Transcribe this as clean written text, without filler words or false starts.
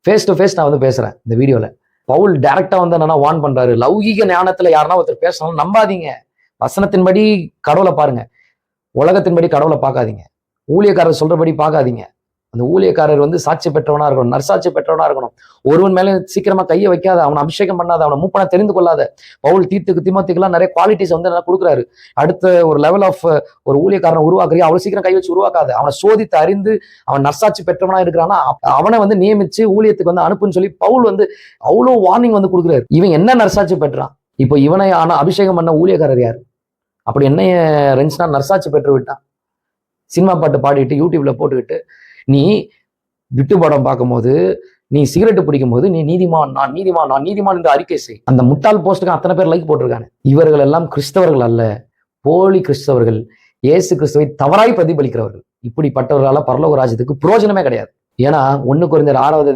Face to face நான் வந்து பேசுறேன் இந்த வீடியோல. பவுல் டைரக்டா வந்து என்னன்னா வார்ன் பண்றாரு. லௌகிக ஞானத்துல யாருன்னா ஒருத்தர் பேசணும் நம்பாதீங்க. வசனத்தின்படி கடவுளை பாருங்க, உலகத்தின்படி கடவுளை பார்க்காதீங்க, ஊழியக்காரர் சொல்றபடி பார்க்காதீங்க. அந்த ஊழியக்காரர் வந்து சாட்சி பெற்றவனா இருக்கணும், நற்சாட்சி பெற்றவனா இருக்கணும். ஒருவன் மேலே சீக்கிரமா கையை வைக்காத, அவனை அபிஷேகம் பண்ணாத, அவனை மூப்பனா தெரிந்து கொள்ளாத. பவுல் தீமோத்தேயுக்கெல்லாம் நிறைய குவாலிட்டிஸ் வந்து என்ன கொடுக்குறாரு. அடுத்த ஒரு லெவல் ஆஃப் ஒரு ஊழியக்காரனை உருவாக்குறீங்க, அவ்வளவு சீக்கிரம் கை வச்சு உருவாக்காத. அவனை சோதித்து அறிந்து அவன் நற்சாட்சி பெற்றவனா இருக்கிறான்னா அவனை வந்து நியமிச்சு ஊழியத்துக்கு வந்து அனுப்புன்னு சொல்லி பவுல் வந்து அவ்வளோ வார்னிங் வந்து கொடுக்குறாரு. இவன் என்ன நற்சாட்சி பெற்றான்? இப்போ இவனை ஆனா அபிஷேகம் பண்ண ஊழியக்காரர் யார்? அப்படி என்ன ரெஞ்ச்னா நற்சாட்சி பெற்று விட்டான். சினிமா பாட்டு பாடிட்டு யூடியூப்ல போட்டுக்கிட்டு நீ விட்டு படம் பார்க்கும்போது, நீ சிகரெட் பிடிக்கும் போது நீ நீதிமான், நான் நீதிமான், நான் நீதிமான் என்று அறிக்கை செய். அந்த முட்டாள் போஸ்ட்டுக்கு அத்தனை பேர் லைக் போட்டிருக்காங்க. இவர்கள் எல்லாம் கிறிஸ்தவர்கள் அல்ல, போலி கிறிஸ்தவர்கள், இயேசு கிறிஸ்துவை தவறாய் பிரதிபலிக்கிறவர்கள். இப்படிப்பட்டவர்களால பரலோக ராஜ்யத்துக்கு பிரயோஜனமே கிடையாது. ஏன்னா 1 கொரிந்தியர் 6வது